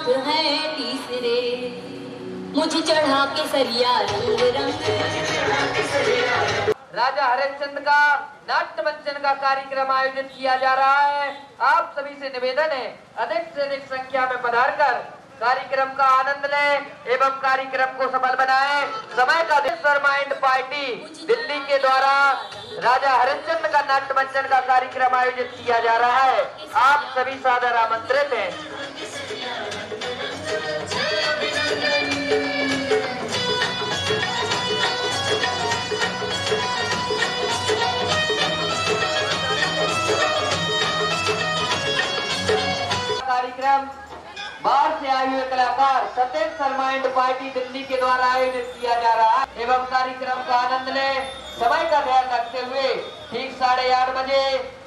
हाथ है तीसरे, मुझे चढ़ा के सरिया रंग रंग। राजा हरिश्चंद्र का नाट्य मंचन का कार्यक्रम आयोजित किया जा रहा है। आप सभी से निवेदन है अधिक से अधिक संख्या में पधारकर कार्यक्रम का आनंद लें एवं कार्यक्रम को सफल बनाएं। समय का शर्मा एंड पार्टी दिल्ली के द्वारा राजा हरिश्चंद्र का नाट्य मंचन का कार्यक्रम आयोजित किया जा रहा है। आप सभी सादर आमंत्रित हैं। कार्यक्रम बाहर से आए हुए कलाकार सतेज शर्मा एंड पार्टी दिल्ली के द्वारा आयोजित किया जा रहा है एवं कार्यक्रम का आनंद लें। समय का ध्यान रखते हुए ठीक 8:30 बजे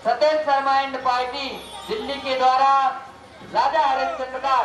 सतेज शर्मा एंड पार्टी दिल्ली के द्वारा राजा हरिश्चंद्र का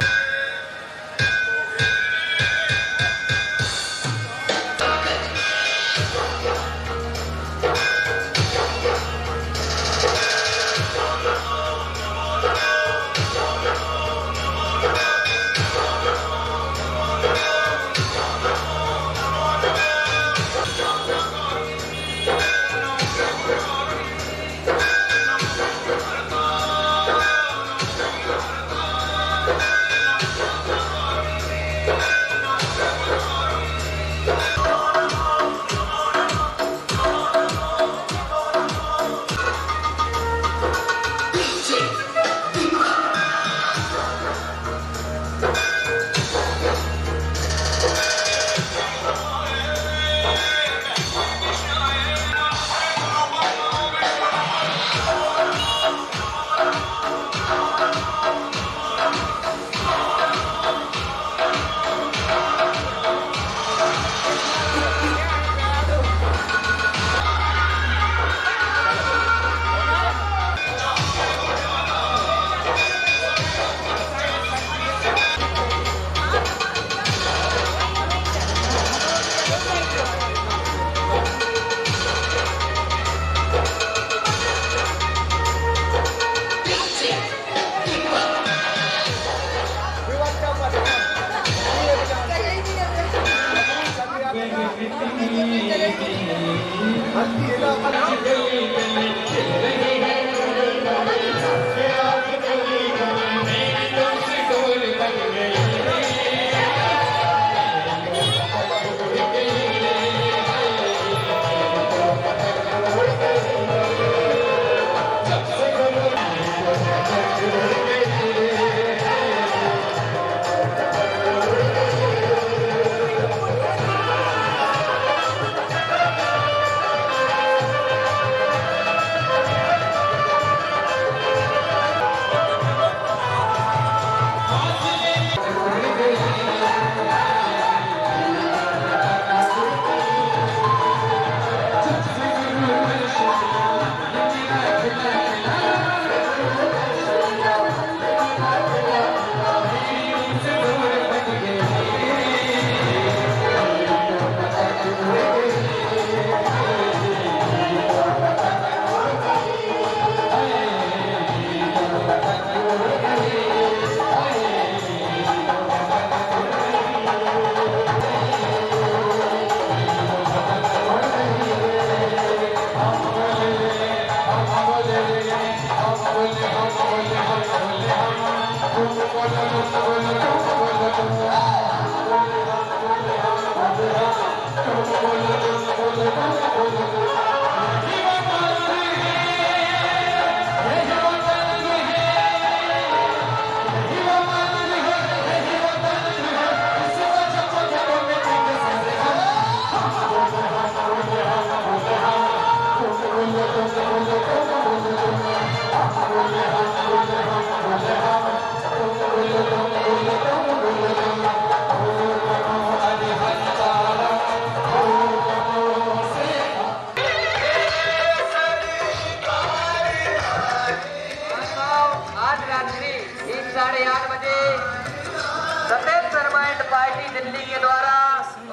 दिल्ली के द्वारा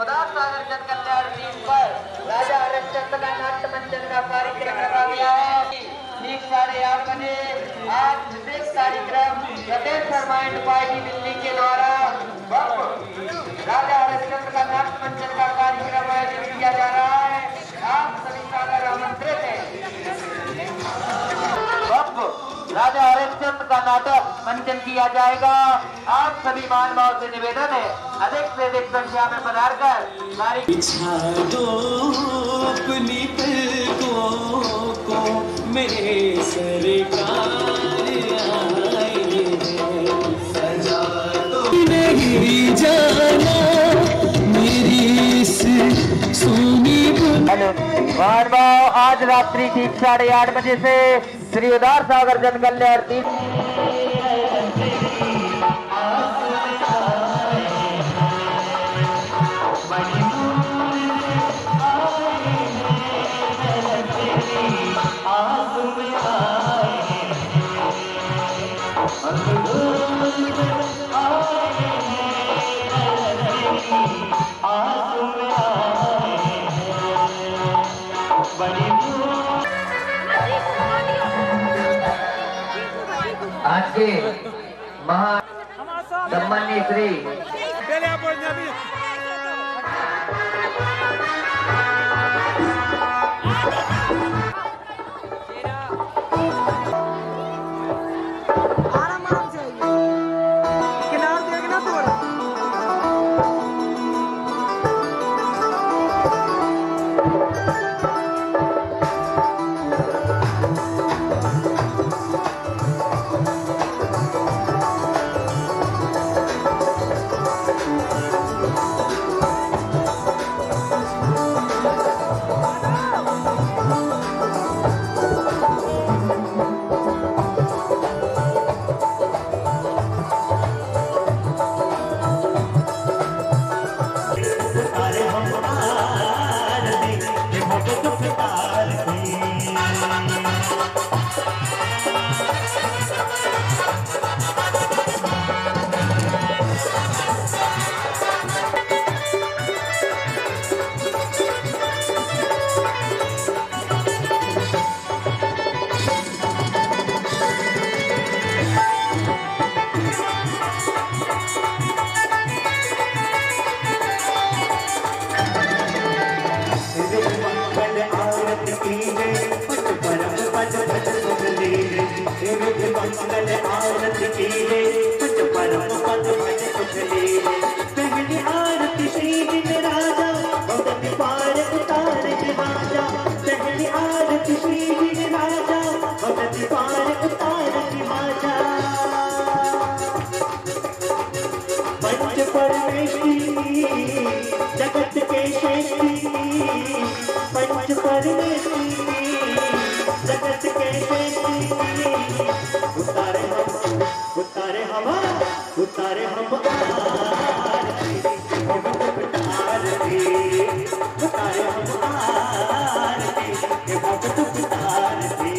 उदास सागर जन कल्याण टीम पर राजा हरिश्चंद्र का नाट्य मंचन का कार्यक्रम रखा गया है। ठीक 8:30 बजे आज विशेष कार्यक्रम सतेज शर्मा एंड पार्टी दिल्ली के द्वारा नाटक मंचन किया जाएगा। आप सभी मान भाव से निवेदन है अधिक से अधिक संख्या में पधार कर अपनी पलकों को मेरे सरकार आए हैं, सजा तो नहीं जाना मेरी इस सोनी मान भाव आज रात्रि ठीक 8:30 बजे से श्री उदार सागर जन कल्याण आज के महा सम्माननीय श्री पहली आरती श्री राजा भगत पार उतार राजा, पहली आरती श्री राजा भगत पार उतार राजा। पंच परमेश्वरी जगत के शेषी, पंच परमेश्वरी जगत के शेषी, उतारे हम उतारे हम उतारे हम आरती, उतारे हम आरती, भक्त उतारती।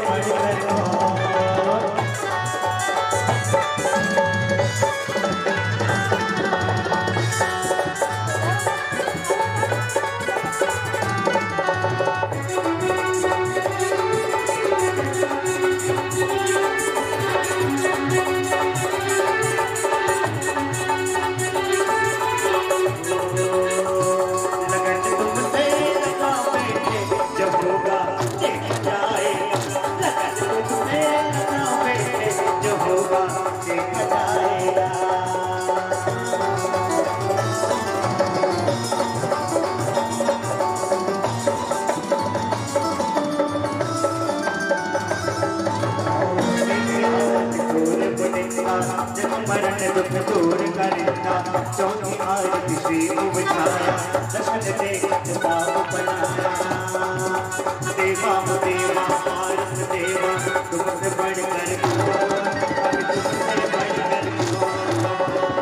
बढ़कर कौन। मरण दुख दूर करता चौथी आरती श्री उबझाया दर्शन देखत पाप बनाया। देवा देवा पारस देवा तुमसे बढ़कर कौन, तुमसे बढ़कर कौन।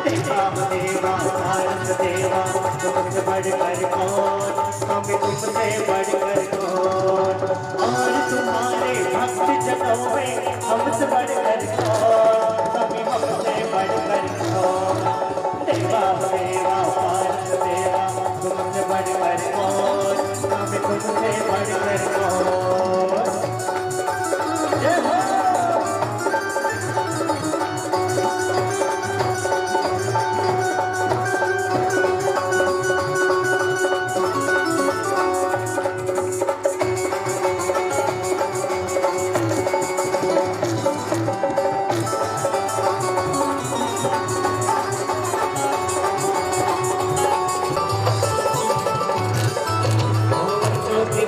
देवा देवा पारस देवा तुमसे बढ़कर कौन, हमें तुमसे बढ़कर कौन। और तुम्हारे भक्त जनों में हमसे बढ़कर कौन, हमें हमसे बढ़कर कौन। देवा देवा पारस देवा तुमसे बढ़कर कौन, हमें तुमसे बढ़कर कौन। जय हो।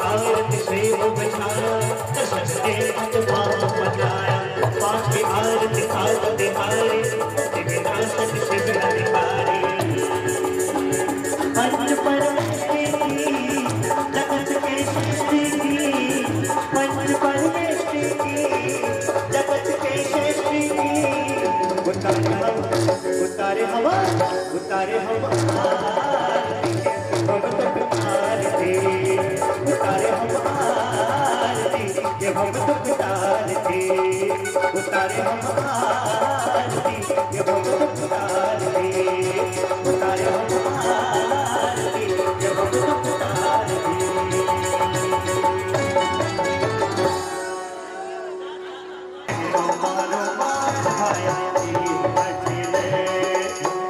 आरती श्री उबझाया दर्शन देखत पाप बनाया। पाँचवी आरती सात तिहारी विनाशक शिव अधिकारी। पंच परमेश्वरी की जगत के सृष्टि की, पंच परमेश्वरी की जगत के सृष्टि की। उतारे हम उतारे हम उतारे हम आरती भगत आरती उतारे हम आरती ये भगत आरती उतारे हम आरती ये भगत आरती उतारे हम आरती ये भगत आरती।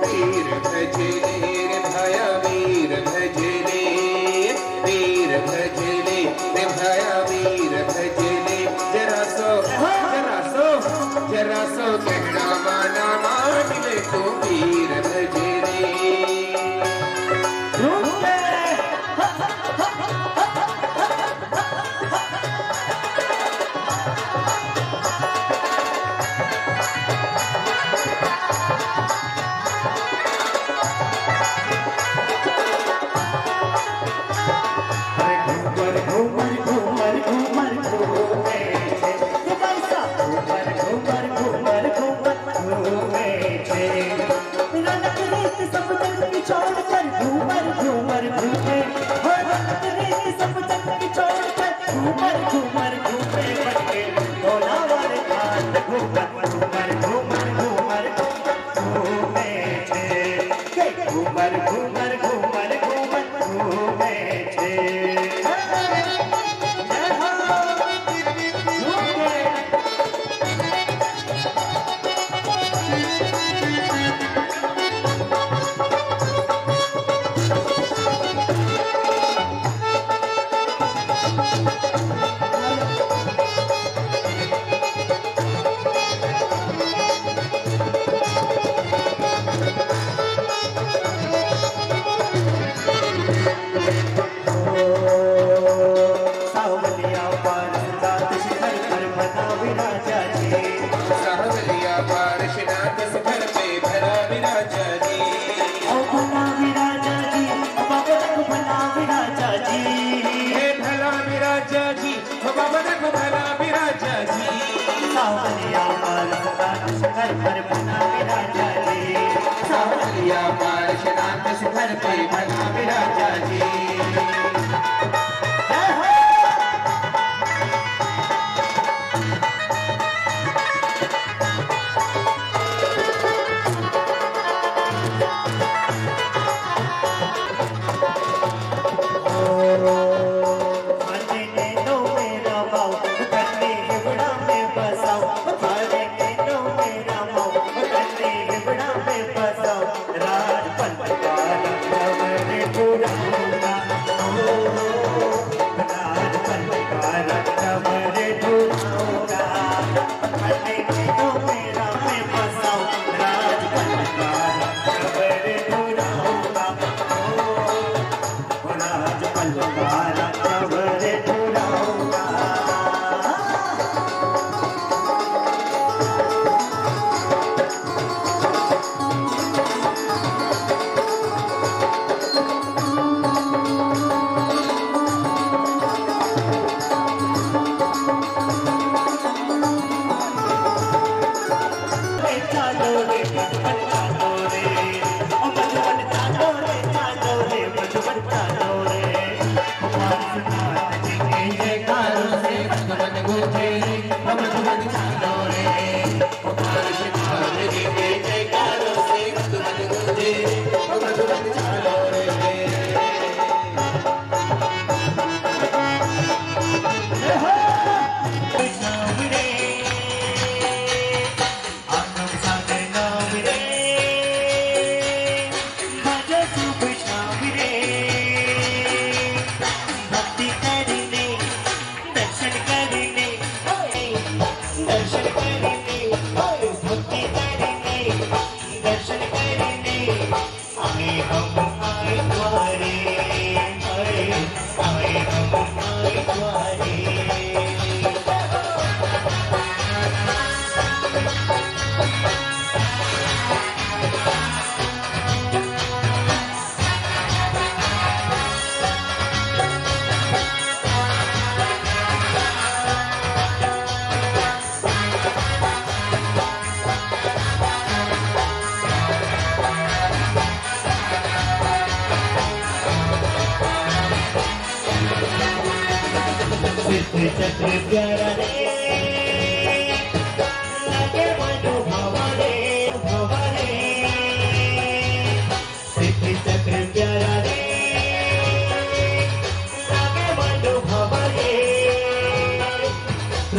वीर भजले रे भया वीर भजले, वीर भजले रे भया वीर भजले। जरा सो कहना माना मान ले तो वीर भजले। शिखर पे बना विराजा जी।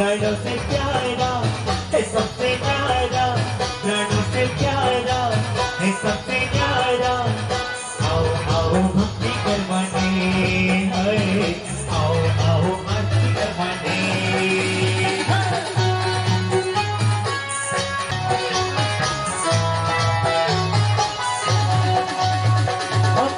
प्राणों से प्यारा है सबसे प्यारा, प्राणों से प्यारा है सबसे प्यारा। आओ आओ भक्ति करवाने, आओ आओ भक्ति करवाने।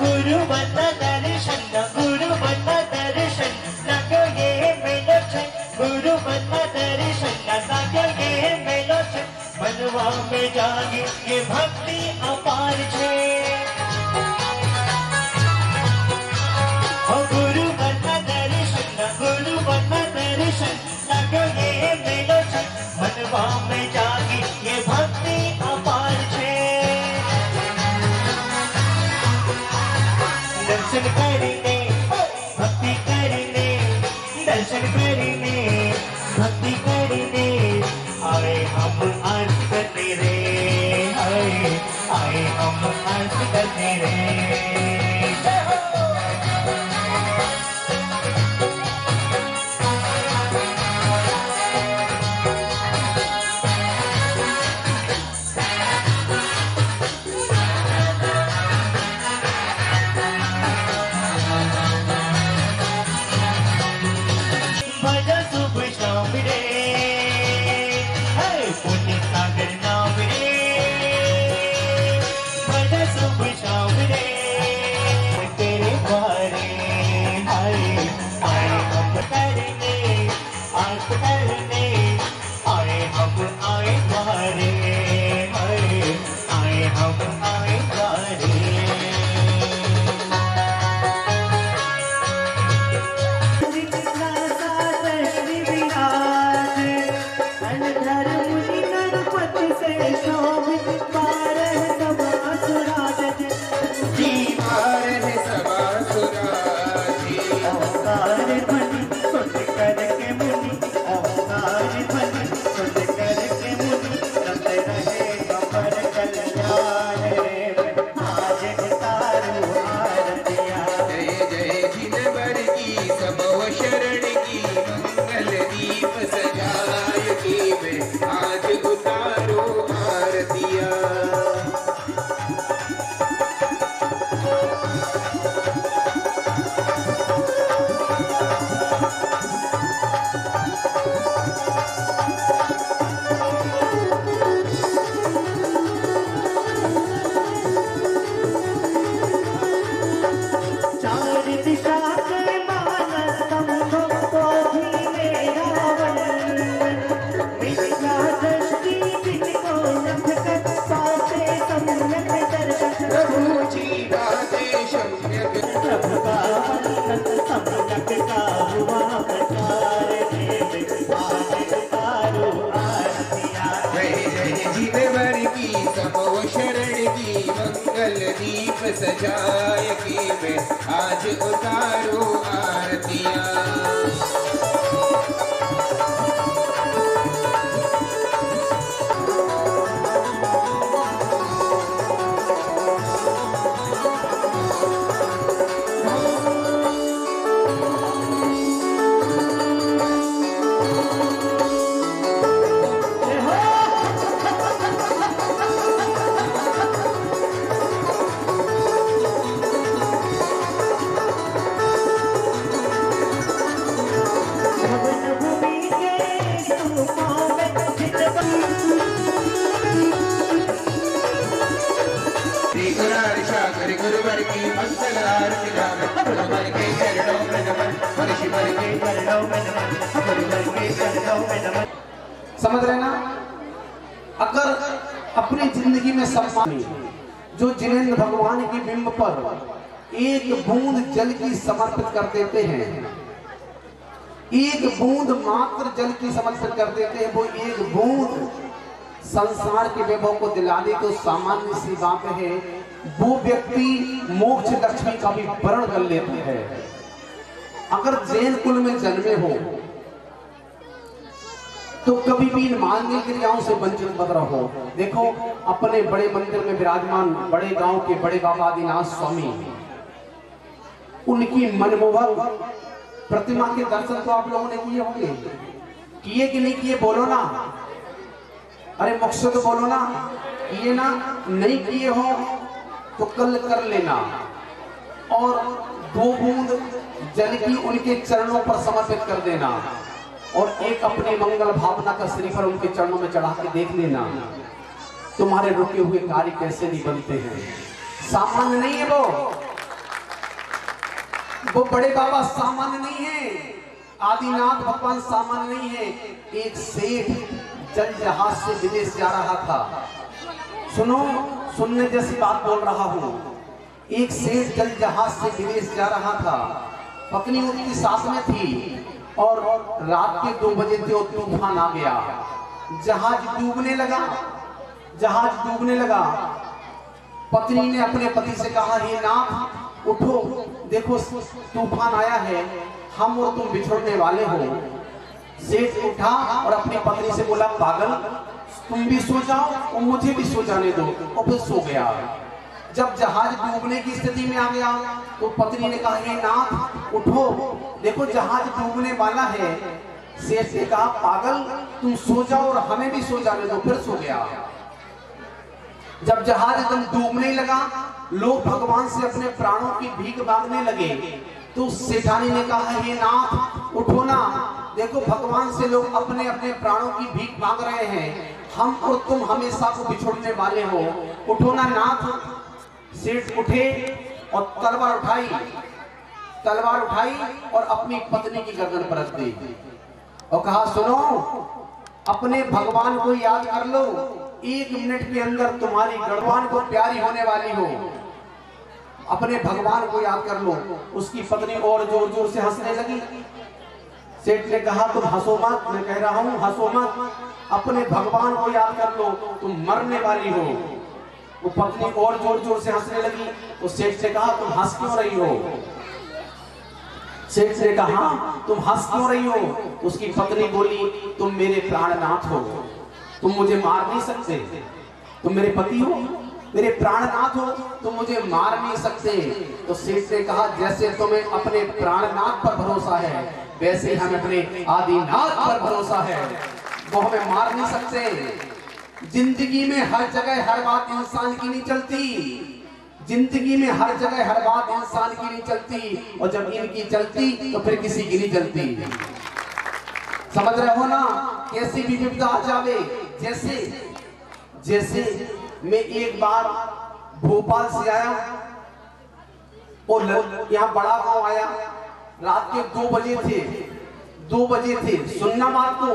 गुरु बंदा दर्शन, गुरु बंदा दर्शन, लगो ये मेलो छन, गुरु बंदा दर्शन, लगो ये मेलो छन, मनवा में जागे ये भक्ति अपार छे। गुरु बंदा दर्शन, गुरु बंदा दर्शन, लगो ये मेलो छन, मनवा में जागे ये भक्ति अपार छे। दर्शन करीने भक्ति करीने, दर्शन करीने भक्ति करीने, आए हम अर्ज करने रे, आए हम अर्ज करने रे। दीप सजाए की मैं आज उतारू आरतियां। समझ रहे ना? अगर अपनी जिंदगी में सम्मान जो जिनेंद्र भगवान की बिंब पर एक बूंद जल की समर्पित कर देते हैं, एक बूंद मात्र जल की समर्पित कर देते हैं, वो एक बूंद संसार के वैभव को दिलाने तो सामान्य सी बात है। वो व्यक्ति मोक्ष लक्ष्मी का भी वर्ण कर लेते हैं। अगर जैन कुल में जन्मे हो तो कभी भी इन मानवीय क्रियाओं से वंचित मत रहो। देखो अपने बड़े मंदिर में विराजमान बड़े गांव के बड़े बाबा आदिनाथ स्वामी, उनकी मनमोहक प्रतिमा के दर्शन तो आप लोगों ने किए होंगे, किए कि नहीं किए बोलो ना, अरे मुख से तो बोलो ना, किए ना, नहीं किए हो तो कल कर लेना। और 2 बूंद जल की उनके चरणों पर समर्पित कर देना और एक अपने मंगल भावना का श्रीफल उनके चरणों में चढ़ा के देख लेना, तुम्हारे रुके हुए कार्य कैसे नहीं बनते हैं। सामान्य नहीं है वो बड़े बाबा सामान्य नहीं है, आदिनाथ भगवान सामान्य नहीं है। एक सेठ जल जहाज से विदेश जा रहा था, सुनो, सुनने जैसी बात बोल रहा हूं। एक सेठ जल जहाज से विदेश जा रहा था, पत्नी उसकी साथ में थी और रात के 2 बजे थे और तूफान आ गया, जहाज डूबने लगा, जहाज डूबने लगा। पत्नी ने अपने पति से कहा, हे नाथ उठो, देखो तूफान आया है, हम और तुम बिछड़ने वाले हो। सेठ उठा और अपनी पत्नी से बोला, पागल, तुम भी सो जाओ और मुझे भी सो जाने दो, और फिर सो गया। जब जहाज डूबने की स्थिति में आ गया तो पत्नी ने कहा, हे नाथ उठो, देखो जहाज डूबने वाला है। सेठ ने कहा, पागल, तुम सो जाओ और हमें भी सो जाने दो, फिर सो गया। जब जहाज एकदम डूबने लगा, लोग भगवान से अपने प्राणों की भीख मांगने लगे, तो सेठानी ने कहा, हे नाथ उठो ना, देखो भगवान से लोग अपने अपने प्राणों की भीख मांग रहे हैं, हम और तुम हमेशा को बिछोड़ने वाले हो, उठो ना नाथ। सेठ उठे और तलवार उठाई और अपनी पत्नी की गर्दन पर रख दी और कहा, सुनो, अपने भगवान को याद कर लो, 1 मिनट के अंदर तुम्हारी भगवान को प्यारी होने वाली हो, अपने भगवान को याद कर लो। उसकी पत्नी और जोर जोर से हंसने लगी। सेठ ने कहा, तुम हंसो मत, मैं कह रहा हूं हंसो मत, अपने भगवान को याद कर लो, तुम मरने वाली हो। वो पत्नी और जोर जोर से हंसने लगी। तो सेठ ने कहा, तुम हंस क्यों रही हो? सेठ ने कहा, तुम हंस क्यों रही हो? उसकी पत्नी बोली, तुम मेरे प्राणनाथ हो, तुम मुझे मार नहीं सकते, तुम मेरे पति हो, मेरे प्राणनाथ हो, तुम मुझे मार नहीं सकते। तो सेठ ने कहा, जैसे तुम्हें अपने प्राणनाथ पर भरोसा है, वैसे हमें अपने आदिनाथ पर भरोसा है, वो हमें मार नहीं सकते। जिंदगी में हर जगह हर बात इंसान की नहीं चलती, जिंदगी में हर जगह हर बात इंसान की नहीं चलती, और जब इनकी चलती तो फिर किसी की नहीं चलती। समझ रहे हो ना, कैसी भी विपदा आ जावे। जैसे मैं एक बार भोपाल से आया और यहाँ बड़ा गांव आया, रात के 2 बजे थे, सुनना बात को,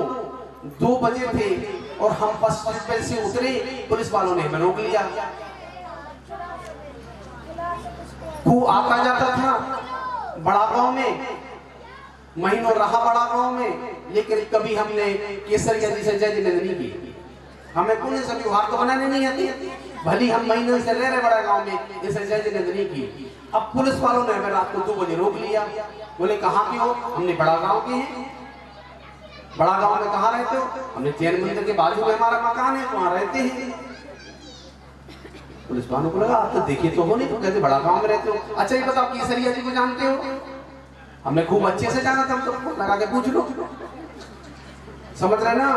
2 बजे थे और हम बस स्टैंड से उतरे, पुलिस वालों ने हमें रोक लिया। खूब आता जाता था बड़ा गांव में, महीनों रहा बड़ा गांव में, लेकिन कभी हमने केसरिया जी से जय जिलेंद्र नहीं की। हमें कौन सा व्यवहार तो बनाने नहीं आती, भली हम महीनों से रह रहे बड़ा गांव में, जैसे जय जिलेंद्र नहीं की। अब पुलिस वालों ने हमें रात को 2 बजे रोक लिया। बोले, कहाँ के हो? हमने बड़ा गांव के हैं। बड़ा गांव में कहाँ रहते हो? हमने जैन मंदिर के बाजू में हमारा मकान है, वहां रहते हैं। पुलिस वालों को लगा, आप तो देखे तो हो नहीं, तो कहते बड़ा गांव में रहते हो। अच्छा ये बताओ, केसरिया जी को जानते हो? हमने खूब अच्छे से जाना था, तो लगा के पूछ लो। समझ रहे ना,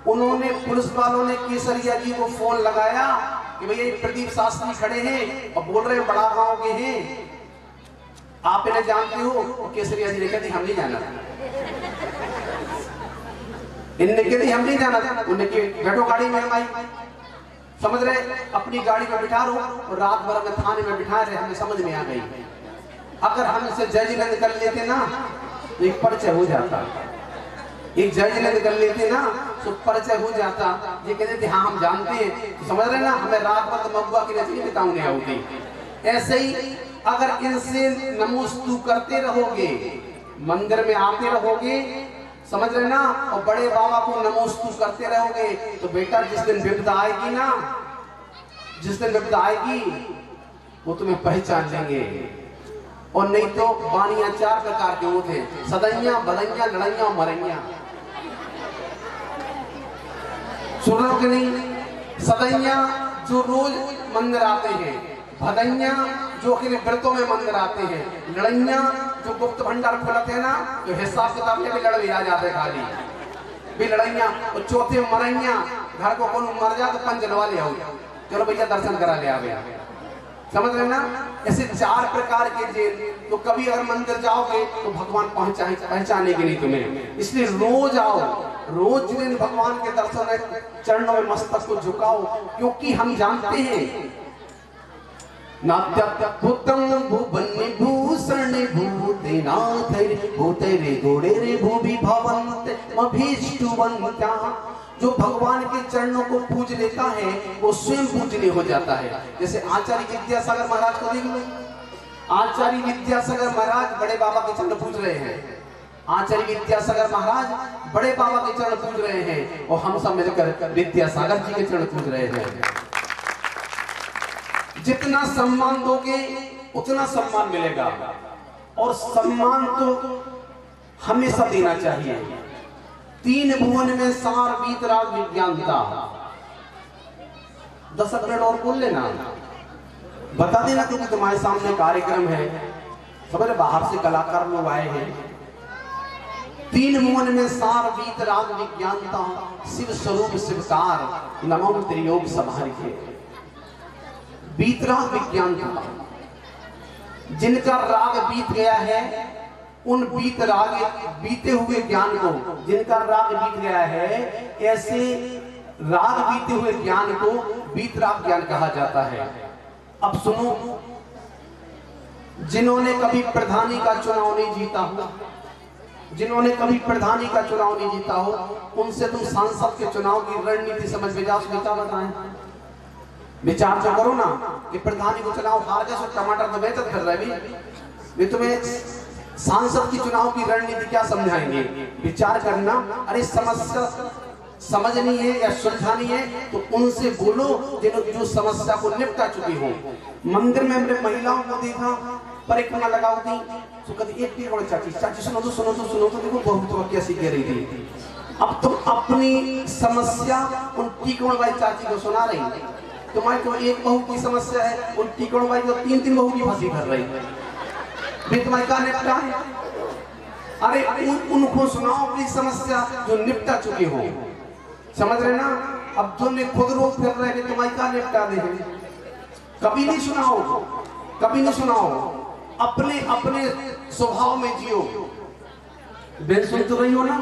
उन्होंने, पुलिस वालों ने केसरिया जी को फोन लगाया कि भैया प्रदीप शास्त्री खड़े हैं और बोल रहे हैं बड़ा गांव के हैं, आप इन्हें जानते हो? और केसरिया जी ने कहती, हम नहीं जाना। इनने कहती, हम नहीं जाना। उन्हें बैठो गाड़ी में, हम आई। समझ रहे, अपनी गाड़ी में बिठा लो और रात भर में थाने में बिठा रहे, हमें समझ में आ गई। अगर हम इसे जज लंद कर लेते ना तो एक परिचय हो जाता, एक जज लंद कर लेते ना तो परिचय हो जाता। ये कहते थे, हाँ हम जानते हैं, तो समझ रहे ना, हमें रात भर मगुआ की नजरी बिताने होगी। ऐसे ही अगर इनसे नमोस्तु करते रहोगे, मंदिर में आते रहोगे, समझ रहे ना, और बड़े बाबा को नमोस्तु करते रहोगे, तो बेटा जिस दिन विपदा आएगी ना, जिस दिन विपदा आएगी वो तुम्हें पहचान लेंगे। और नहीं तो बानियां 4 प्रकार के होते हैं, सदैया, बदैया, लड़ैया और मरैया। सुन लो कि नहीं? सदैया जो रोज मंदिर आते हैं, भदैया जो कि व्रतों में मंदिर आते हैं, लड़ैया जो गुप्त भंडार खुलते हैं ना, जो हिसाब किताब में भी लड़वे आ जाते खाली। भी लड़ाइया और चौथे मरैया घर को कौन मर जा तो पंजलवा ले आओ, चलो भैया दर्शन करा ले आवे। समझ रहे ना? ऐसे 4 प्रकार के जेल। तो कभी अगर मंदिर जाओगे तो भगवान पहचानेंगे नहीं तुम्हें, इसलिए रोज आओ, रोज जिन भगवान के दर्शन है चरणों में मस्तक को झुकाओ, क्योंकि हम जानते हैं नात्यभूतम भुवन भूषण भूतेनाथ भूते रे गोड़े रे भूभि भवन्ते मभीष्टुवन्त्या। जो भगवान के चरणों को पूज लेता है वो स्वयं पूजनीय हो जाता है। जैसे आचार्य विद्यासागर महाराज को देख लो, आचार्य विद्यासागर महाराज बड़े बाबा के चरण पूज रहे हैं, आचार्य विद्यासागर महाराज बड़े बाबा के चरण पूज रहे हैं और हम सब मिलकर विद्यासागर जी के चरण पूज रहे हैं। जितना सम्मान दोगे उतना सम्मान मिलेगा, और सम्मान तो हमेशा देना चाहिए। 3 भुवन में सार वीतराग विज्ञानता। 10 मिनट और बोल लेना, बता देना, क्योंकि तुम्हारे सामने कार्यक्रम है, समझ बाहर से कलाकार लोग आए हैं। 3 भुवन में सार वीतराग विज्ञानता शिव स्वरूप शिवकार नमो त्रियोग समारिके। वीतराग विज्ञानता, जिनका राग बीत गया है उन बीते हुए ज्ञान को, जिनका राग बीत गया है ऐसे राग बीते हुए ज्ञान को वीतराग ज्ञान कहा जाता है। अब सुनो, जिन्होंने कभी प्रधानी का चुनाव नहीं जीता हो, जिन्होंने कभी प्रधानी का चुनाव नहीं जीता हो, उनसे तुम सांसद के चुनाव की रणनीति समझ में जाओ, क्या बताएं? विचार तो करो ना कि प्रधानी को चुनाव हार गए, टमाटर तो बेचत कर रहे भी तुम्हें सांसद की चुनाव की रणनीति क्या समझाएंगे? विचार करना। अरे समस्या समझनी है या सुलझानी है तो उनसे बोलो जो समस्या को निपटा चुकी हो। मंदिर में हमने महिलाओं को देखा, परिक्रमा लगाओ थी तो कभी एक टीकोड़ चाची सुनो तो देखो बहुत कैसी कह रही थी। अब तुम अपनी समस्या उन टीकोड़ भाई चाची को सुना रही, तुम्हारी तो एक बहू की समस्या है, उन टीकोड़ भाई को 3 बहू की फंसी कर रही है, तुम्हारी का निपटा है? अरे उनको सुनाओ अपनी समस्या जो निपटा चुके हो, समझ रहे ना? अब जो खुद रोक फिर रहे हैं तुम्हारी का निपटा दे, कभी नहीं सुनाओ, कभी नहीं सुनाओ। अपने अपने स्वभाव में जियो। बेन सुन तो रही हो ना?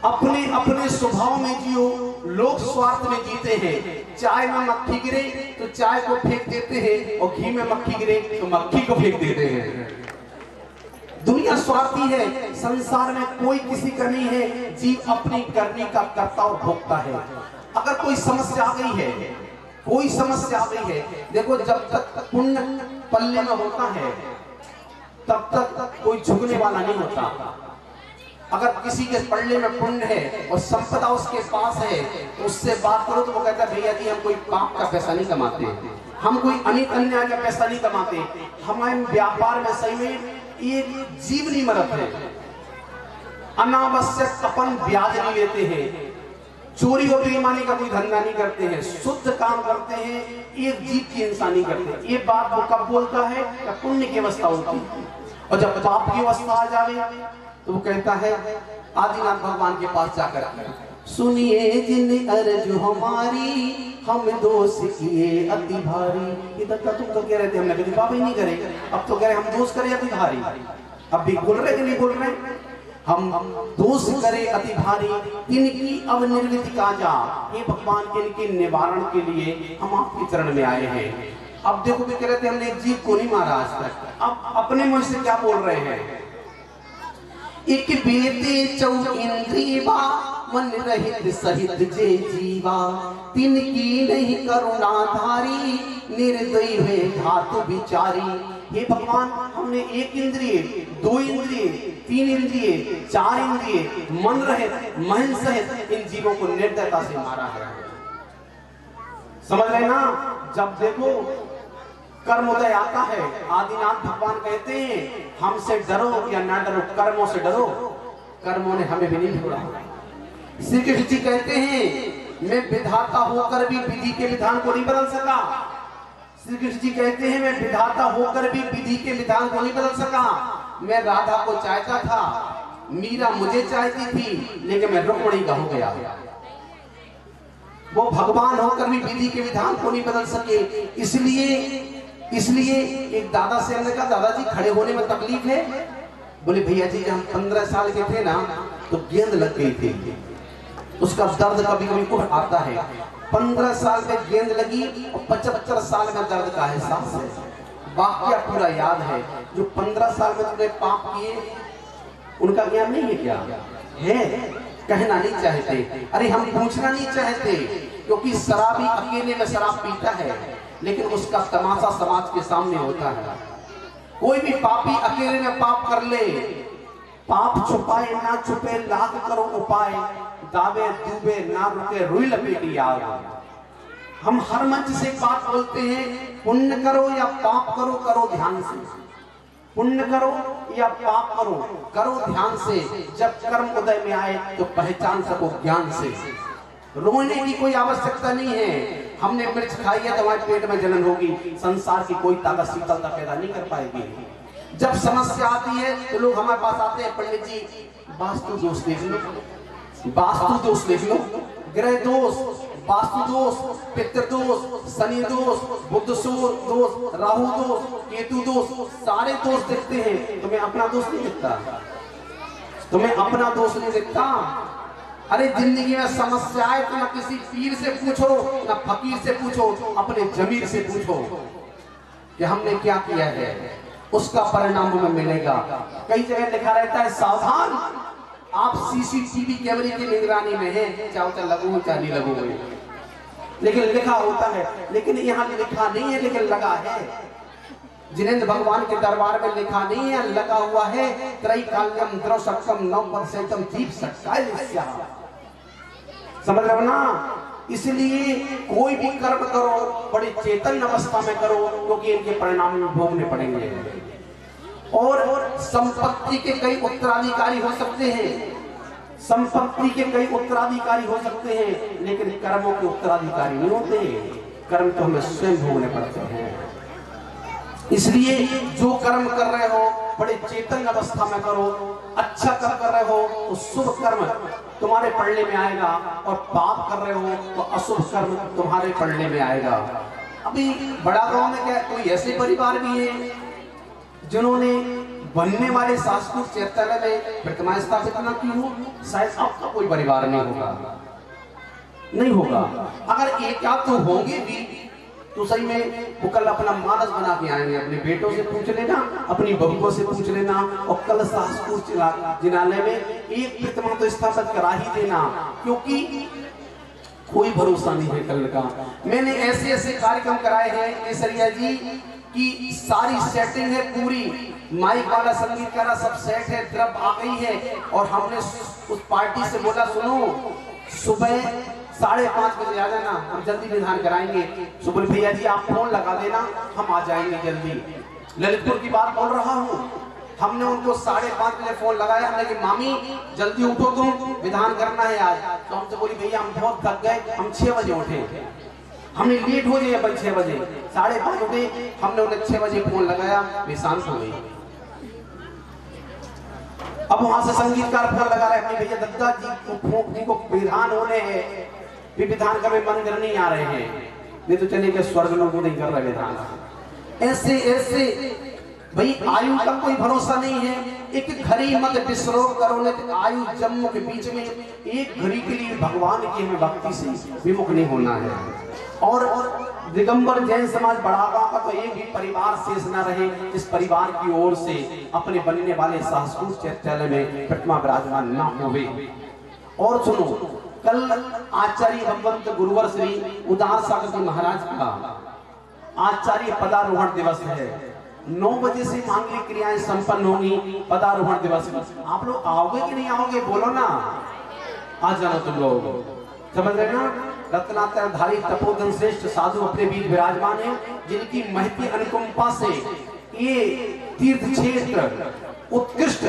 अपने अपने स्वभाव में जियो। लोग स्वार्थ में जीते हैं, चाय में मक्खी गिरे तो चाय को फेंक देते हैं और घी में मक्खी गिरे तो मक्खी को फेंक देते हैं। दुनिया स्वार्थी है, संसार में कोई किसी का नहीं है, जीव अपनी करने का कर्ता और भोक्ता है। अगर कोई समस्या आ गई है, कोई समस्या आ गई है, देखो जब तक पुण्य पल्ले में होता है तब तक कोई झुकने वाला नहीं होता। अगर किसी के पल्ले में पुण्य है और संपदा उसके पास है तो उससे बात करो तो वो कहता है भैया जी हम कोई पाप का पैसा नहीं कमाते, हम कोई अनित अन्याय का पैसा नहीं कमाते, हमारे व्यापार में सही में एक जीव नहीं मरत है, अनावश्यक अपन ब्याज नहीं लेते हैं, चोरी और बेईमानी का कोई धंधा नहीं करते हैं, शुद्ध काम करते हैं, एक जीव की इंसानी करते हैं। ये बात वो कब बोलता है जब पुण्य की अवस्था होती है, और जब पाप की अवस्था आ जाए तो वो कहता है आदिनाथ भगवान के पास जाकर सुनिए जिन अर्ज हमारी हम दोष किए अति भारी। इधर का तुम तो कह रहे थे हमने कभी पाप ही नहीं करे, अब तो कह रहे हम दोष करे अति भारी। अब भी बोल रहे कि नहीं बोल रहे? हम दोष करे अति भारी इनकी अब निर्वृत्ति का जा, ये भगवान के इनके निवारण के लिए हम आपके चरण में आए हैं। अब देखो भी कह रहे थे हमने एक जीव को नहीं मारा आज तक, अब अपने मुंह से क्या बोल रहे हैं? एक बेते चौ इंद्रिया मन रहित सहित जे जीवा, तिनकी नहीं करुणाधारी निर्दयी हुए धातु विचारी। हे भगवान हमने 1 इंद्रिय 2 इंद्रिय 3 इंद्रिय 4 इंद्रिय मन रहित मन सहित इन जीवों को निर्दयता से मारा है। समझ रहे ना? जब देखो कर्मोदय आता है, आदिनाथ भगवान कहते हैं हमसे डरो या ना डरो, कर्मों से डरो। कर्मों ने हमें भी नहीं छोड़ा। श्री कृष्ण जी कहते हैं मैं विधाता होकर भी विधि के विधान को नहीं बदल सका। श्री कृष्ण जी कहते हैं मैं विधाता होकर भी विधि के विधान को नहीं बदल सका। मैं राधा को चाहता था मीरा मुझे चाहती थी लेकिन मैं रुक्मिणी का हो गया। वो भगवान होकर भी विधि के विधान को नहीं बदल सके। इसलिए एक दादा से हमने कहा, दादाजी खड़े होने में तकलीफ है? बोले भैया जी, जब हम 15 साल के थे ना तो गेंद लग गई थी, उसका दर्द कभी कभी को आता है। 15 साल में गेंद लगी और 75 साल में दर्द का एहसास है। वाक्य पूरा याद है। जो 15 साल में तुमने पाप किए उनका ज्ञान नहीं है क्या? है, कहना नहीं चाहते। अरे हम पूछना नहीं चाहते, क्योंकि शराबी अकेले में शराब पीता है लेकिन उसका तमाशा समाज के सामने होता है। कोई भी पापी अकेले में पाप कर ले, पाप छुपाए ना छुपे लाख करो उपाय, दावे डूबे ना रुके रुई लपेटी आग। हम हर मंच से बात बोलते हैं, पुण्य करो या पाप करो, करो ध्यान से। पुण्य करो या पाप करो, करो ध्यान से। जब कर्म उदय में आए तो पहचान सको ज्ञान से। रोने की कोई आवश्यकता नहीं है। हमने मिर्च खाई है तो हमारे पेट में जलन होगी, संसार की कोई ताकत शीतलता पैदा नहीं कर पाएगी। जब समस्या आती है तो लोग हमारे पास आते हैं, पंडित जी वास्तु दोष देख लो, वास्तु दोष देख लो, ग्रह दोष, वास्तु दोष, पितृ दोष, शनि दोष, बुध दोष, राहु दोष, केतु दोष, सारे दोष देखते हैं। तुम्हें अपना दोष नहीं दिखता? तुम्हें अपना दोष नहीं दिखता? अरे जिंदगी में समस्या है तो ना किसी पीर से पूछो ना फकीर से पूछो, अपने जमीर से पूछो कि हमने क्या किया है, उसका परिणाम हमें मिलेगा। कई जगह लिखा रहता है सावधान, आप सीसीटीवी कैमरे की निगरानी में हैं, चाहे लगो चाहे नहीं लगो, लेकिन लिखा होता है। लेकिन यहाँ लिखा नहीं है लेकिन लगा है। जिनेंद्र भगवान के दरबार में लिखा नहीं है, लगा हुआ है। त्रैकाल्यम द्रौसक्कम नवपदशैतम दीप सत्कायस्या। समझ रहे हो ना? इसलिए कोई भी कर्म करो बड़ी चेतन अवस्था में करो, क्योंकि इनके परिणाम भोगने पड़ेंगे। और संपत्ति के कई उत्तराधिकारी हो सकते हैं, संपत्ति के कई उत्तराधिकारी हो सकते हैं, लेकिन कर्मों के उत्तराधिकारी नहीं होते। कर्म तो हमें स्वयं भोगने पड़ते हैं। इसलिए जो कर्म कर रहे हो बड़े चेतन अवस्था में करो। अच्छा कर्म कर रहे हो तो शुभ कर्म तुम्हारे पढ़ने में आएगा, और पाप कर रहे हो तो अशुभ कर्म तुम्हारे पढ़ने में आएगा। अभी बड़ा गांव में क्या कोई ऐसे परिवार भी है जिन्होंने बनने वाले संस्कृत चैत्यालय में प्रतिमा स्थापित न की हो? शायद आपका कोई परिवार नहीं होगा, नहीं होगा। अगर एक आध तो होंगे भी तो सही में वो कल अपना मानस बना के आएंगे। अपने बेटों से पूछ लेना, अपनी बहुओं से पूछ लेना, और कल संस्कृत जिनालय में एक प्रतिमा तो स्थापित करा ही देना, क्योंकि कोई भरोसा नहीं है कल का। मैंने ऐसे ऐसे कार्यक्रम कराए हैं केसरिया जी की सारी सेटिंग है पूरी, माइक वाला संगीत वाला सब सेट है, द्रव आ गई है। और हमने उस पार्टी से बोला सुनो सुबह 5:30 बजे आ जाना, हम जल्दी विधान कराएंगे। सुबह भैया जी आप फोन लगा देना, हम आ जाएंगे जल्दी। ललितपुर की बात बोल रहा हूँ। हमने उनको 5:30 बजे फोन लगाया, हमने कहा मामी जल्दी उठो तुम, विधान करना है आज। तो हमसे बोली भैया हम बहुत थक गए, हम 6 बजे उठे। हमने लेट हो जाए अपन 6 बजे, 5:30 उठे। हमने उन्हें 6 बजे फोन लगाया, वे शांत हो गई। अब वहां से संगीतकार फोन लगा रहे हैं, भैया दद्दा जी को विधान होने हैं, विधान कर मंदिर नहीं आ रहे हैं, नहीं तो चले गए स्वर्ग लोग नहीं कर रहे विधान। ऐसे ऐसे भाई आयु का कोई भरोसा नहीं है। एक घड़ी मत विश्रोव करो, नहीं आयु जम्मू के बीच में एक घड़ी के लिए भगवान की हमें भक्ति से विमुख नहीं होना है। और दिगंबर जैन समाज बढ़ावा का तो एक भी परिवार शेष न रहे इस परिवार की ओर से अपने बनने वाले संस्कृत चैत्यालय में प्रतिमा विराजमान न होवे। और सुनो, कल आचार्य भगवंत गुरुवर श्री उदार सागर जी महाराज का आचार्य पदारोहण दिवस है। 9 बजे से मांगलिक क्रियाएं संपन्न होंगी। पदारोहण दिवस आप लोग आओगे कि नहीं आओगे? बोलो ना, आ जाना तुम लोग। समझ रहे ना? रत्नात्रधारी तपोधन श्रेष्ठ साधु अपने बीच विराजमान है, जिनकी महती अनुकंपा से ये तीर्थ क्षेत्र उत्कृष्ट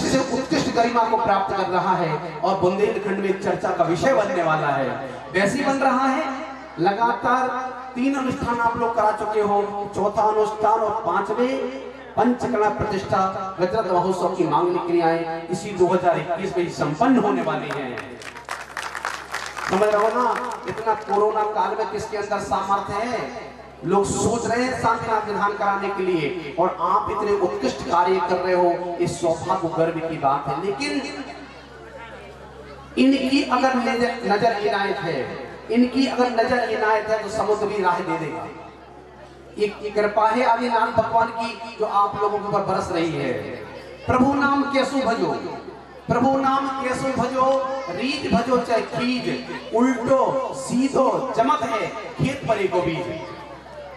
से उत्कृष्ट गरिमा को प्राप्त कर रहा है और बुंदेलखंड में चर्चा का विषय बनने वाला है। वैसे बन रहा है। लगातार 3 अनुष्ठान आप लोग करा चुके हो, चौथा अनुष्ठान और 5वें पंचकला प्रतिष्ठा गजरत महोत्सव की मांगनी क्रियाएं इसी 2021 में संपन्न होने वाली हैं। समझ रहे हो ना, इतना कोरोना काल में किसके अंदर सामर्थ्य है। लोग सोच रहे हैं शांतिनाथ विधान कराने के लिए और आप इतने उत्कृष्ट कार्य कर रहे हो, इस सौभाग्य गर्व की बात है। लेकिन इनकी अगर नजर इनायत है, इनकी अगर नजर इनायत है तो समुद्र भी राह दे देगा। एक कृपा है आदिनाथ भगवान की जो आप लोगों के ऊपर बरस रही है। प्रभु नाम कैसो भजो, प्रभु नाम कैसो भजो, रीत भजो चाहे खीज, उल्टो सीधो जमत है खेत पर एक बीज।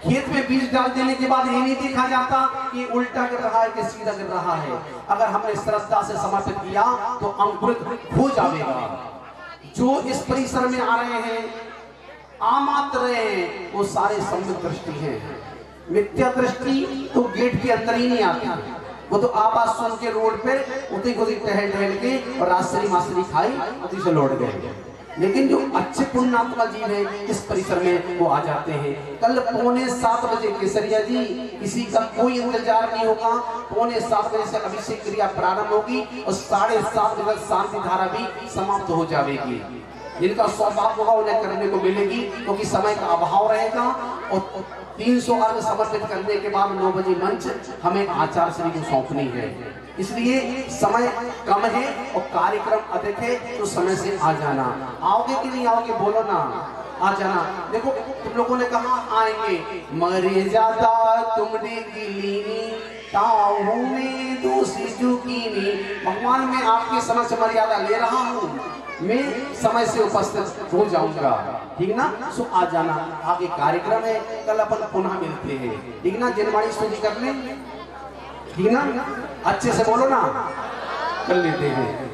खेत में बीज डाल देने के बाद ये नहीं देखा जाता कि उल्टा गिर रहा है कि सीधा गिर रहा है। अगर हमने श्रद्धा से समर्पित किया तो अंकुरित हो जाएगा। जो इस परिसर में आ रहे हैं, आमात्र रहे हैं, वो सारे सम्यक दृष्टि हैं। मिथ्या दृष्टि तो गेट के अंदर ही नहीं आती, वो तो आवाज सुन के रोड पे उतनी खुदी टहल टहल के और रास्ते मास्टरी खाई उसी से लौट गए। लेकिन जो अच्छे पुण्यात्मा जीव है इस परिसर में वो आ जाते हैं। कल 6:45 बजे केसरिया जी, किसी का कोई इंतजार नहीं होगा। 6:45 बजे से अभिषेक क्रिया प्रारंभ होगी और 7:30 बजे शांति धारा भी समाप्त हो जाएगी। जिनका सौभाग्य होगा उन्हें करने को मिलेगी, क्योंकि समय का अभाव रहेगा। और 300 अर्घ समर्पित करने के बाद 9 बजे मंच हमें आचार्य श्री को सौंपनी है। इसलिए समय कम है और कार्यक्रम अधिक है, तो समय से आ जाना। आओगे कि नहीं आओगे बोलो ना, आ जाना। देखो तुम लोगों ने कहा आएंगे, मरे ज्यादा तुमने गिलीनी ताऊ में दूसरी जुकीनी। भगवान मैं आपकी समझ मर्यादा ले रहा हूँ, मैं समय से उपस्थित हो जाऊंगा, ठीक ना। सो आ जाना, आगे कार्यक्रम है, कल अपन पुनः मिलते हैं, ठीक ना। जिनवाणी स्तुति कर ले, ठीक ना, अच्छे से बोलो ना, कर लेते हैं।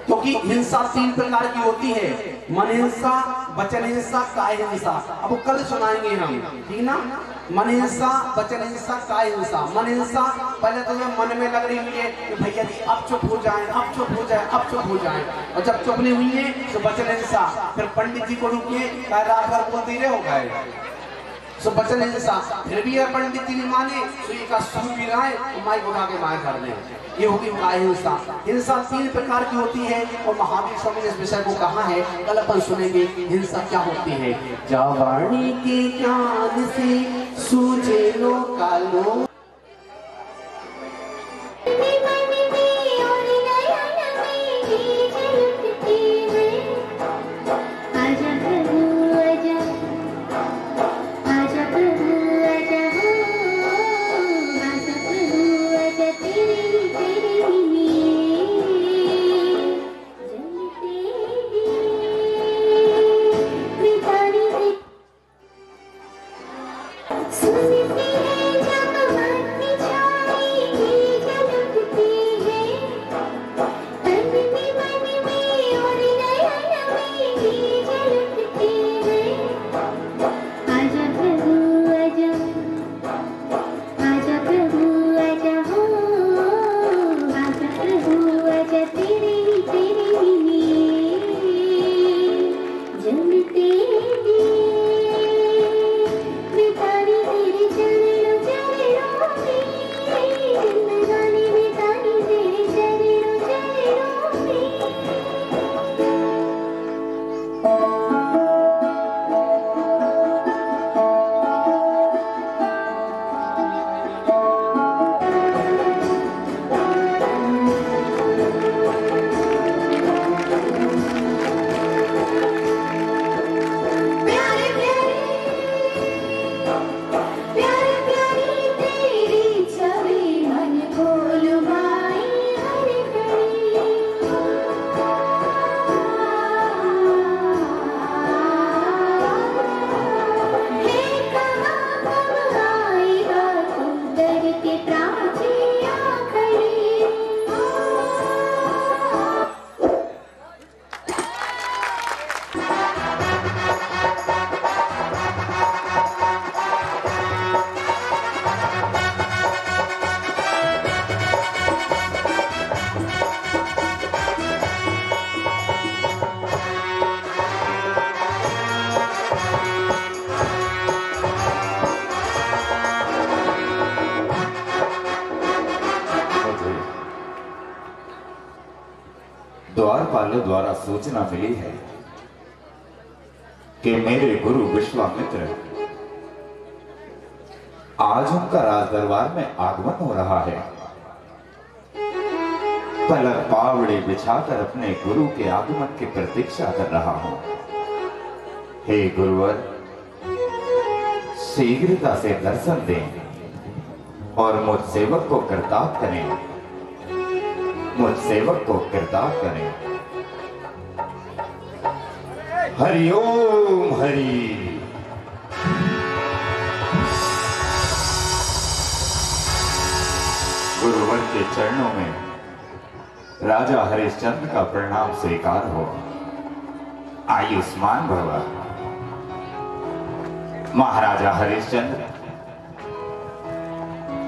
क्योंकि हिंसा 3 प्रकार की होती है, मन हिंसा, वचन हिंसा, काय हिंसा। अब वो कल सुनाएंगे हम, ठीक ना। मन हिंसा, वचन हिंसा, काय हिंसा। मन हिंसा पहले तो मन में लग रही हुई है कि भैया जी अब चुप हो जाए, अब चुप हो जाए, अब चुप हो जाए। और जब चुप नहीं हुई है तो वचन हिंसा, फिर पंडित जी को रुकिए, रात भर बोलते रहे हो गए। सो वचन हिंसा, फिर भी अगर पंडित जी ने माने तो ये का सुन भी रहा है तो माइक उठा के मार कर दे, ये होगी काय हिंसा। हिंसा 3 प्रकार की होती है और महावीर स्वामी ने इस विषय को कहा है, कल अपन सुनेंगे हिंसा क्या होती है। जावाणी के ज्ञान से सूझे लो कालो, सुनते हैं जब द्वारपालों द्वारा सूचना मिली है कि मेरे गुरु विश्वामित्र आज उनका राज दरबार में आगमन हो रहा है। पलक पावड़े बिछाकर अपने गुरु के आगमन की प्रतीक्षा कर रहा हूं। हे गुरुवर, शीघ्रता से दर्शन दें और मुझ सेवक को कृतार्थ करें, मुझ सेवक को कृतार्थ करें। हरि ओम हरि। गुरुवर के चरणों में राजा हरिश्चंद्र का प्रणाम स्वीकार हो। आयुष्मान भव। महाराजा हरिश्चंद्र,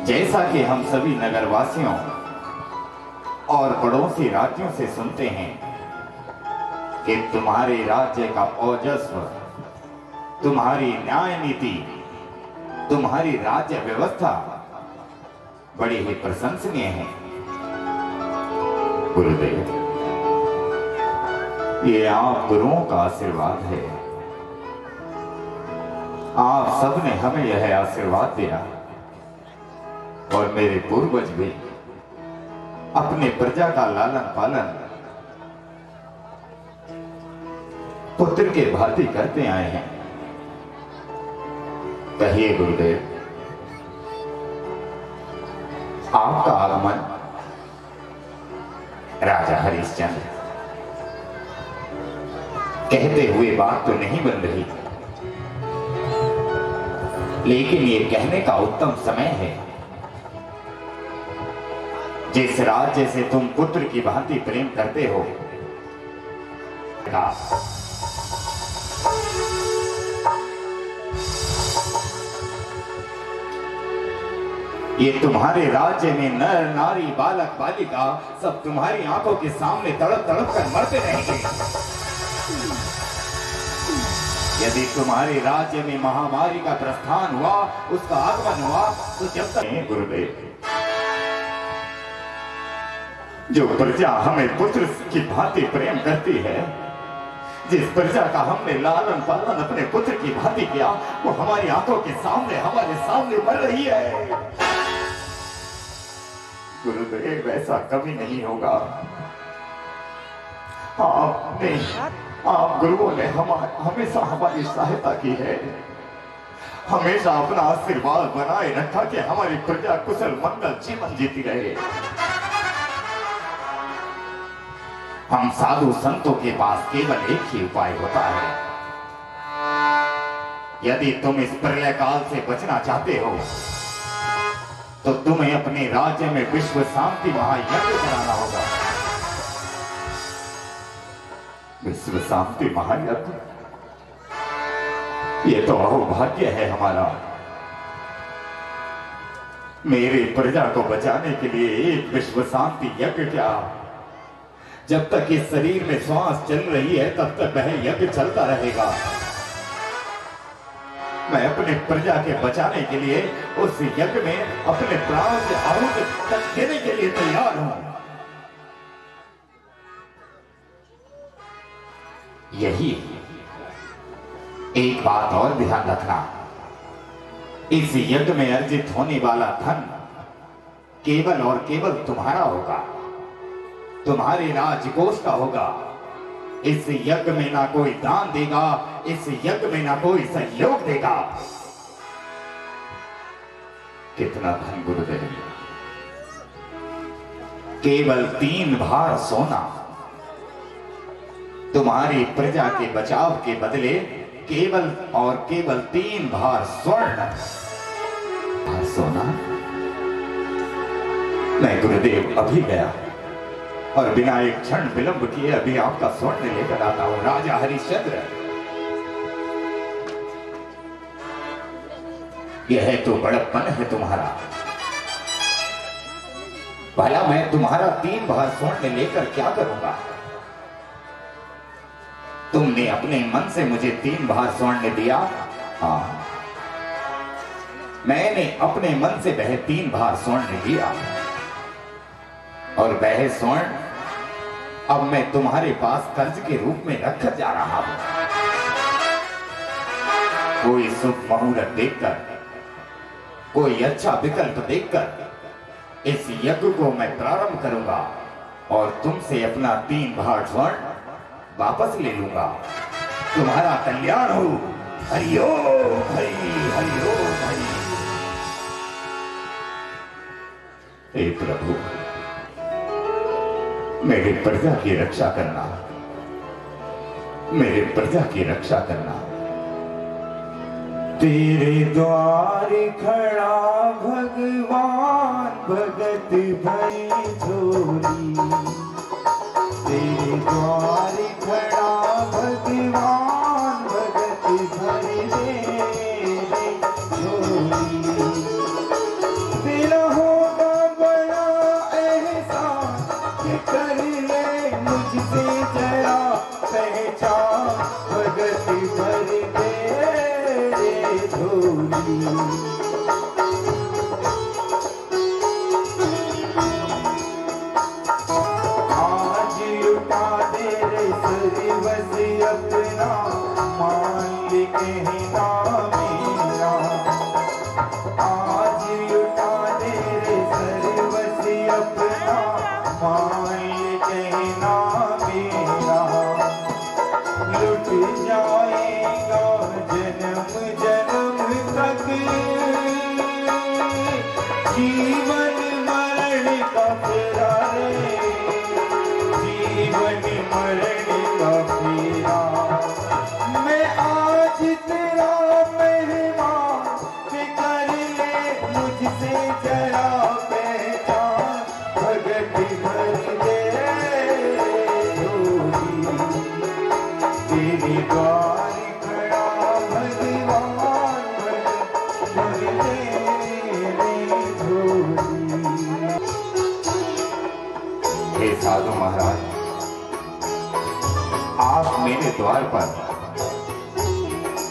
जैसा कि हम सभी नगरवासियों और पड़ोसी राज्यों से सुनते हैं कि तुम्हारे राज्य का ओजस्व, तुम्हारी न्याय नीति, तुम्हारी राज्य व्यवस्था बड़ी ही प्रशंसनीय है। गुरुदेव, ये आप गुरुओं का आशीर्वाद है। आप सबने हमें यह आशीर्वाद दिया और मेरे पूर्वज भी अपने प्रजा का लालन पालन पुत्र के भांति करते आए हैं। कहिए गुरुदेव, आपका आगमन राजा हरिश्चंद्र कहते हुए बात तो नहीं बन रही, लेकिन ये कहने का उत्तम समय है। जिस राज्य से तुम पुत्र की भांति प्रेम करते हो, ये तुम्हारे राज्य में नर नारी बालक बालिका सब तुम्हारी आंखों के सामने तड़प तड़प कर मरते रहेंगे। यदि तुम्हारे राज्य में महामारी का प्रस्थान हुआ, उसका आगमन हुआ, तो जब तक गुरुदेव, जो प्रजा हमें पुत्र की भांति प्रेम करती है, जिस प्रजा का हमने लालन पालन अपने पुत्र की भांति किया, वो हमारी आंखों के सामने हमारे सामने मर रही है। गुरुदेव, ऐसा कभी नहीं होगा। आप गुरुओं ने हमेशा हमारी सहायता की है, हमेशा अपना आशीर्वाद बनाए रखा कि हमारी प्रजा कुशल मंगल जीवन जीती रहे। हम साधु संतों के पास केवल एक ही उपाय होता है। यदि तुम इस प्रलय काल से बचना चाहते हो, तो तुम्हें अपने राज्य में विश्व शांति महायज्ञ कराना होगा। विश्व शांति महायज्ञ, ये तो अहोभाग्य है हमारा। मेरे प्रजा को बचाने के लिए एक विश्व शांति यज्ञ क्या, जब तक इस शरीर में श्वास चल रही है तब तक वह यज्ञ चलता रहेगा। मैं अपने प्रजा के बचाने के लिए उस यज्ञ में अपने प्राण की आहुति तक देने के लिए तैयार हूं। यही एक बात और ध्यान रखना, इस यज्ञ में अर्जित होने वाला धन केवल और केवल तुम्हारा होगा, तुम्हारे राजकोष का होगा। इस यज्ञ में ना कोई दान देगा, इस यज्ञ में ना कोई सहयोग देगा। कितना धन गुरुदेव? केवल 3 भार सोना। तुम्हारी प्रजा के बचाव के बदले केवल और केवल 3 भार स्वर्ण। सोना? मैं गुरुदेव अभी गया और बिना एक क्षण विलंब किए अभी आपका स्वर्ण लेकर आता हूं। राजा हरिश्चंद्र, यह तो बड़प्पन है तुम्हारा। भला मैं तुम्हारा 3 भार स्वर्ण लेकर क्या करूंगा? तुमने अपने मन से मुझे 3 भार स्वर्ण दिया। हाँ, मैंने अपने मन से वह 3 भार स्वर्ण दिया और वह स्वर्ण अब मैं तुम्हारे पास कर्ज के रूप में रखकर जा रहा हूं। कोई शुभ मुहूर्त देखकर, कोई अच्छा विकल्प देखकर इस यज्ञ को मैं प्रारंभ करूंगा और तुमसे अपना 3 भाड़ स्वर्ण वापस ले लूंगा। तुम्हारा कल्याण हो। हरिओम हरि, हरिओम हरि। हे प्रभु, मेरे प्रजा की रक्षा करना, मेरे प्रजा की रक्षा करना। तेरे द्वार खड़ा भगवान, भगत भरी झोली। तेरे द्वार खड़ा भगवान, भगत भरी मेरी झोली। तेरा होगा बड़ा एहसान कि कर ले मुझसे जरा पहचान, भगत भरी मेरी झोली। आज लुटा दे रे सर्वस्व अपना, मान ले कहना मेरा। आज लुटा दे रे सर्वस्व अपना, मान ले कहना मेरा। लुट जाएगा जन्म जन्म तक, जीवन मरण का फेरा रे, जीवन मरण का फेरा। मैं आज तेरा मेहमान, कि कर ले मुझसे जरा पहचान, भगत भर दे झोली। तेरे द्वार खड़ा भगवान, भगत भर दे झोली। हे साधु महाराज, आप मेरे द्वार पर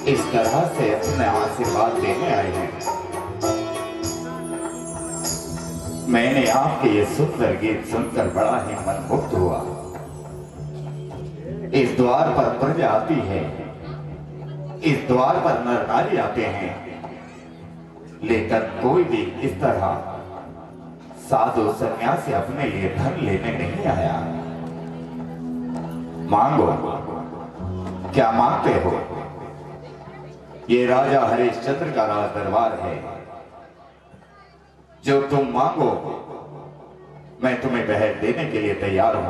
इस तरह से अपने आशीर्वाद देने आए हैं। मैंने आपके ये सुंदर गीत सुनकर बड़ा ही मनमुग्ध हुआ। इस द्वार पर प्रजा आती है, इस द्वार पर नर नारी आते हैं, लेकिन कोई भी इस तरह साधु सन्यासी अपने लिए धन लेने नहीं आया। मांगो, क्या मांगते हो? ये राजा हरिश्चंद्र का राज दरबार है। जो तुम मांगो मैं तुम्हें बहन देने के लिए तैयार हूं।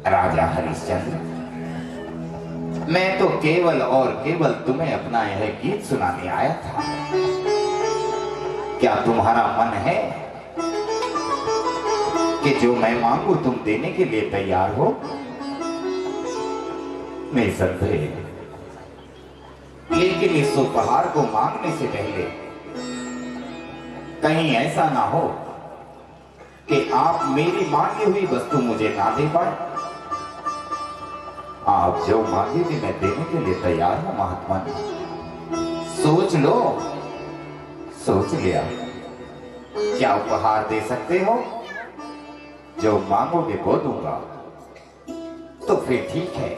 राजा हरिश्चंद्र, मैं तो केवल और केवल तुम्हें अपना यह गीत सुनाने आया था। क्या तुम्हारा मन है कि जो मैं मांगू तुम देने के लिए तैयार हो? निसंदेह, लेकिन इस उपहार को मांगने से पहले कहीं ऐसा ना हो कि आप मेरी मांगी हुई वस्तु मुझे ना दे पाए। आप जो मांगेंगे मैं देने के लिए तैयार हूं महात्मा। सोच लो। सोच लिया? क्या उपहार दे सकते हो? जो मांगोगे वो दूंगा। तो फिर ठीक है,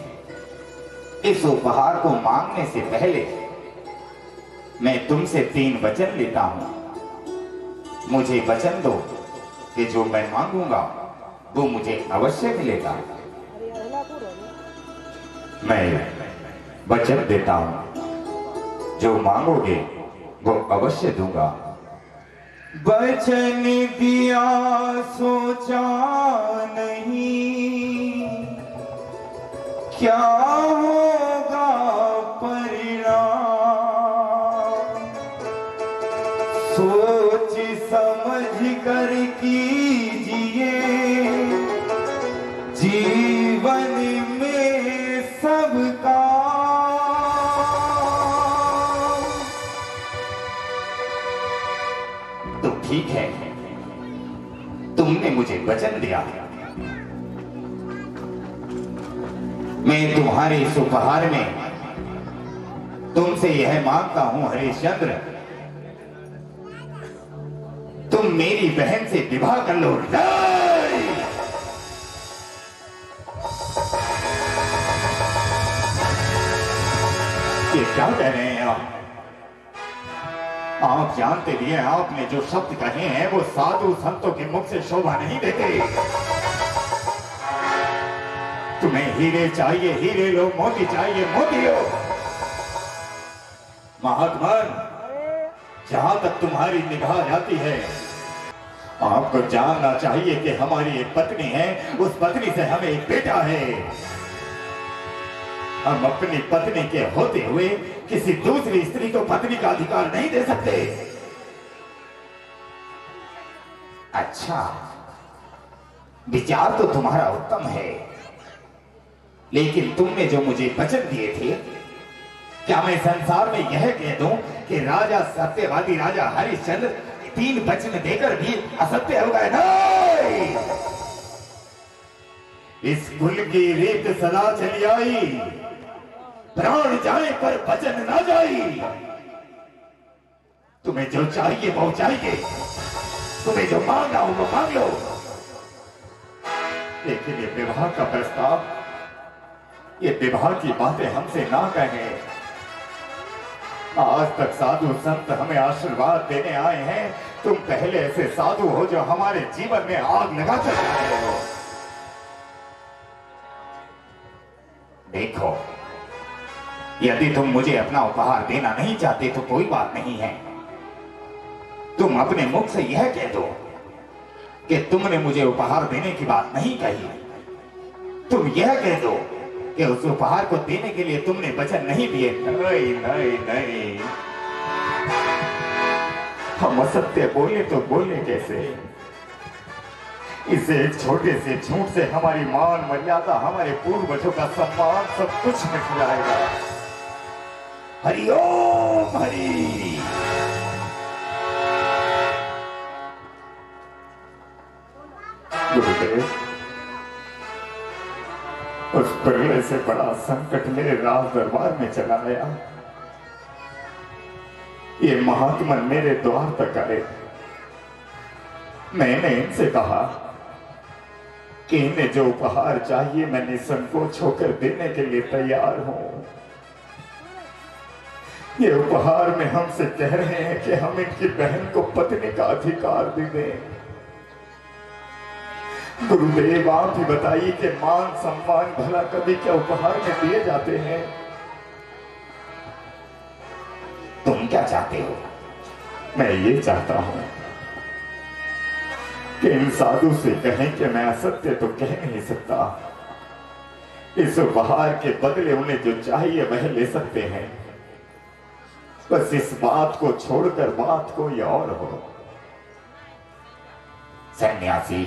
इस उपहार को मांगने से पहले मैं तुमसे 3 वचन लेता हूं। मुझे वचन दो कि जो मैं मांगूंगा वो मुझे अवश्य मिलेगा। मैं वचन देता हूं, जो मांगोगे वो अवश्य दूंगा। वचन दिया सोचा नहीं, क्या होगा परिणाम। सोच समझ कर कीजिए, जीवन में सबका तो ठीक है, तुमने मुझे वचन दिया। मैं तुम्हारे इस उपहार में तुमसे यह मांगता हूं हरिश्चंद्र, तुम मेरी बहन से विवाह कर लो। ये क्या कह रहे हैं आप जानते भी हैं आपने जो शब्द कहे हैं वो साधु संतों के मुख से शोभा नहीं देते। तुम्हें हीरे चाहिए हीरे लो, मोती चाहिए मोती लो। महात्मन, जहां तक तुम्हारी निगाह जाती है आपको जानना चाहिए कि हमारी एक पत्नी है, उस पत्नी से हमें एक बेटा है। हम अपनी पत्नी के होते हुए किसी दूसरी स्त्री को पत्नी का अधिकार नहीं दे सकते। अच्छा, विचार तो तुम्हारा उत्तम है, लेकिन तुमने जो मुझे वचन दिए थे, क्या मैं संसार में यह कह दूं कि राजा सत्यवादी राजा हरिश्चंद्र 3 वचन देकर भी असत्य हो गए? नहीं, इस कुल की रीत सदा चली आई, प्राण जाए पर वचन ना जाई। तुम्हें जो चाहिए वो चाहिए, तुम्हें जो मांगना हो वो मांग लो, लेकिन ये विवाह का प्रस्ताव, ये विवाह की बातें हमसे ना कहें। आज तक साधु संत हमें आशीर्वाद देने आए हैं, तुम पहले ऐसे साधु हो जो हमारे जीवन में आग लगा कर रहे हो। देखो, यदि तुम मुझे अपना उपहार देना नहीं चाहते तो कोई बात नहीं है, तुम अपने मुख से यह कह दो कि तुमने मुझे उपहार देने की बात नहीं कही। तुम यह कह दो कि उस उपहार को देने के लिए तुमने वचन नहीं दिए। नहीं नहीं नहीं, हम असत्य बोले तो बोले कैसे? इसे एक छोटे से झूठ से हमारी मान मर्यादा, हमारे पूर्वजों का सम्मान सब कुछ मिट जाएगा। हरिओम हरि। गुरुदेव, उस प्रलय से बड़ा संकट मेरे राज दरबार में चला आया। ये महात्मा मेरे द्वार तक आए। मैंने इनसे कहा कि इन्हें जो उपहार चाहिए मैं निसंकोच होकर देने के लिए तैयार हूं। ये उपहार में हमसे कह रहे हैं कि हम इनकी बहन को पत्नी का अधिकार दे दें। गुरुदेव, आप ही बताइए कि मान सम्मान भला कभी क्या उपहार में दिए जाते हैं? तुम क्या चाहते हो? मैं ये चाहता हूं कि इन साधु से कहें कि मैं असत्य तो कह नहीं सकता। इस उपहार के बदले उन्हें जो चाहिए वह ले सकते हैं, बस इस बात को छोड़कर बात कोई और हो। सन्यासी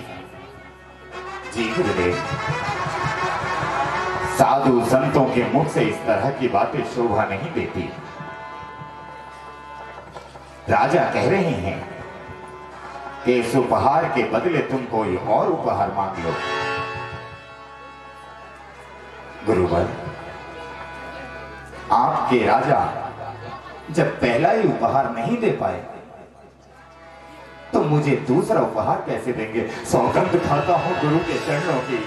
जी, गुरुदेव, साधु संतों के मुख से इस तरह की बातें शोभा नहीं देती। राजा कह रहे हैं कि इस उपहार के बदले तुम कोई और उपहार मांग लो। गुरुवर, आपके राजा जब पहला ही उपहार नहीं दे पाए तो मुझे दूसरा उपहार कैसे देंगे? सौगंध खाता हूं गुरु के चरणों की,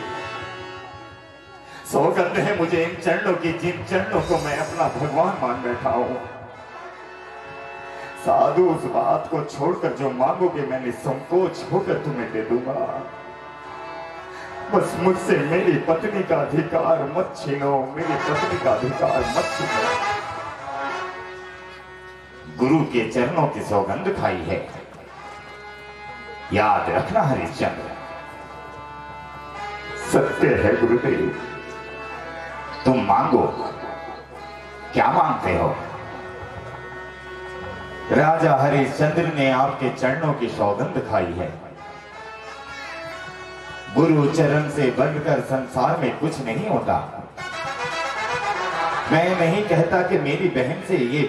सौगंध है मुझे इन चरणों की, जिन चरणों को मैं अपना भगवान मान बैठा हूं। साधु, उस बात को छोड़कर जो मांगोगे मैं निसंकोच होकर तुम्हें दे दूंगा। बस मुझसे मेरी पत्नी का अधिकार मत छीनो, मेरी पत्नी का अधिकार मत छीनो। गुरु के चरणों की सौगंध खाई है, याद रखना हरिश्चंद्र। सत्य है गुरुदेव, तुम मांगो। क्या मांगते हो? राजा हरिश्चंद्र ने आपके चरणों की सौगंध खाई है। गुरु चरण से बनकर संसार में कुछ नहीं होता। मैं नहीं कहता कि मेरी बहन से ये